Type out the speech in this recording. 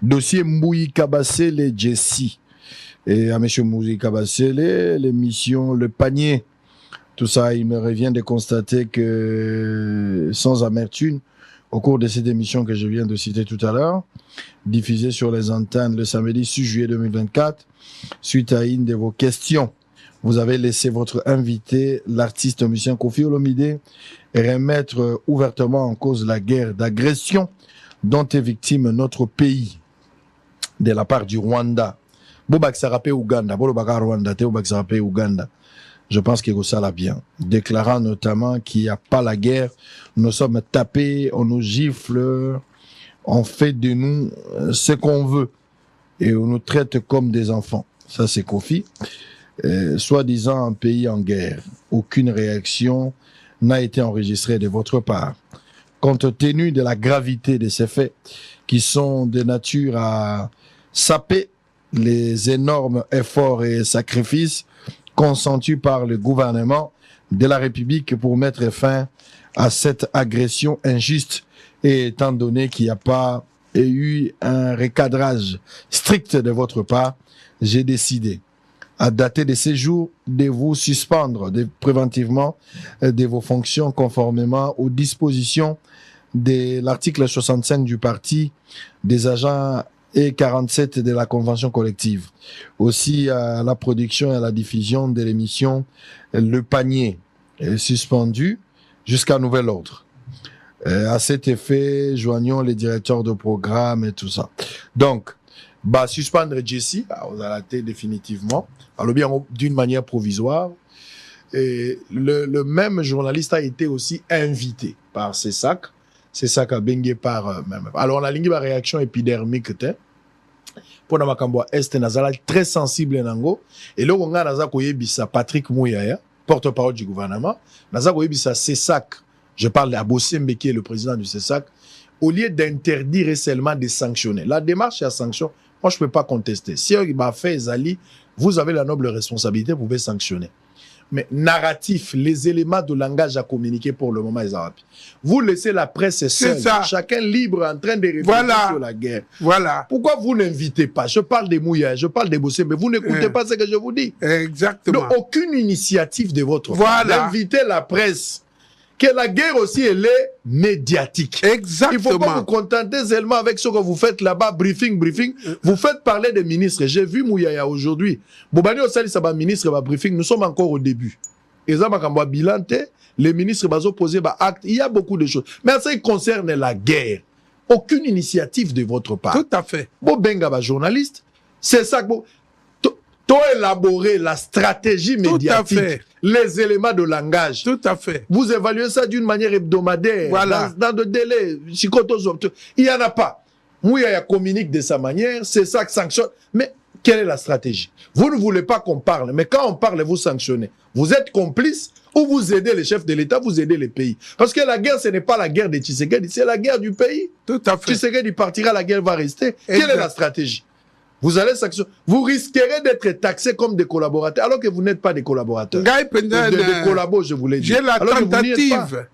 Dossier Mbouyi Kabasele Jessie. Et à M. Mbouyi Kabasele, l'émission Le Panier. Tout ça, il me revient de constater que, sans amertume, au cours de cette émission que je viens de citer tout à l'heure, diffusée sur les antennes le samedi 6 juillet 2024, suite à une de vos questions, vous avez laissé votre invité, l'artiste musicien Koffi Olomide, remettre ouvertement en cause la guerre d'agression dont est victime notre pays de la part du Rwanda. Uganda, Uganda. Je pense que ça l'a bien. Déclarant notamment qu'il n'y a pas la guerre, nous sommes tapés, on nous gifle, on fait de nous ce qu'on veut et on nous traite comme des enfants. Ça, c'est Koffi. Soi-disant un pays en guerre. Aucune réaction n'a été enregistrée de votre part. Compte tenu de la gravité de ces faits qui sont de nature à saper les énormes efforts et sacrifices consentis par le gouvernement de la République pour mettre fin à cette agression injuste et étant donné qu'il n'y a pas eu un recadrage strict de votre part, j'ai décidé à dater de ces jours de vous suspendre préventivement de vos fonctions conformément aux dispositions de l'article 65 du parti des agents et 47 de la convention collective. Aussi à la production et à la diffusion de l'émission Le Panier est suspendu jusqu'à nouvel ordre. À cet effet, joignons les directeurs de programme et tout ça. Donc, suspendre Jessie, vous arrêtez définitivement, alors bien d'une manière provisoire. Et le même journaliste a été aussi invité par CESAC. CESAC a bengué par même. Alors on a ligne ma réaction épidermique pour na makambo est nazala très sensible nango et là on a naza koyebisa Patrick Mouyaya, porte-parole du gouvernement, naza koyebisa CESAC. Je parle d'Abossembe qui est le président du CESAC. Au lieu d'interdire seulement de sanctionner. La démarche à sanction, moi je peux pas contester. Si il m'a fait Zali, vous avez la noble responsabilité, vous pouvez sanctionner. Mais narratif, les éléments de langage à communiquer pour le moment, ils ont rapide. Vous laissez la presse seule, chacun libre en train de réfléchir sur la guerre. Voilà. Pourquoi vous n'invitez pas? Je parle des Mouya, je parle des Bossé, mais vous n'écoutez pas ce que je vous dis. Exactement. Donc, aucune initiative de votre part d'inviter la presse. Que la guerre aussi, elle est médiatique. Exactement. Il ne faut pas vous contenter seulement avec ce que vous faites là-bas, briefing. Vous faites parler des ministres. J'ai vu Mouyaya aujourd'hui. Bobani Osali Saba ministre, briefing. Nous sommes encore au début. Et ça, les ministres vont poser acte. Il y a beaucoup de choses. Mais ça concerne la guerre. Aucune initiative de votre part. Tout à fait. Bobenga, journaliste. C'est ça que élaborer la stratégie médiatique, les éléments de langage. Tout à fait. Vous évaluez ça d'une manière hebdomadaire, dans de délai. Il n'y en a pas. Mouyaya communique de sa manière, c'est ça qui sanctionne. Mais quelle est la stratégie? Vous ne voulez pas qu'on parle, mais quand on parle, vous sanctionnez. Vous êtes complice ou vous aidez les chefs de l'État, vous aidez les pays. Parce que la guerre, ce n'est pas la guerre de Tshisekedi, c'est la guerre du pays. Tout à fait. Tshisekedi partira, la guerre va rester. Quelle est la stratégie? Vous allez sanctionner. Vous risquerez d'être taxés comme des collaborateurs, alors que vous n'êtes pas des collaborateurs. Des collabos, je vous l'ai dit. J'ai la tentative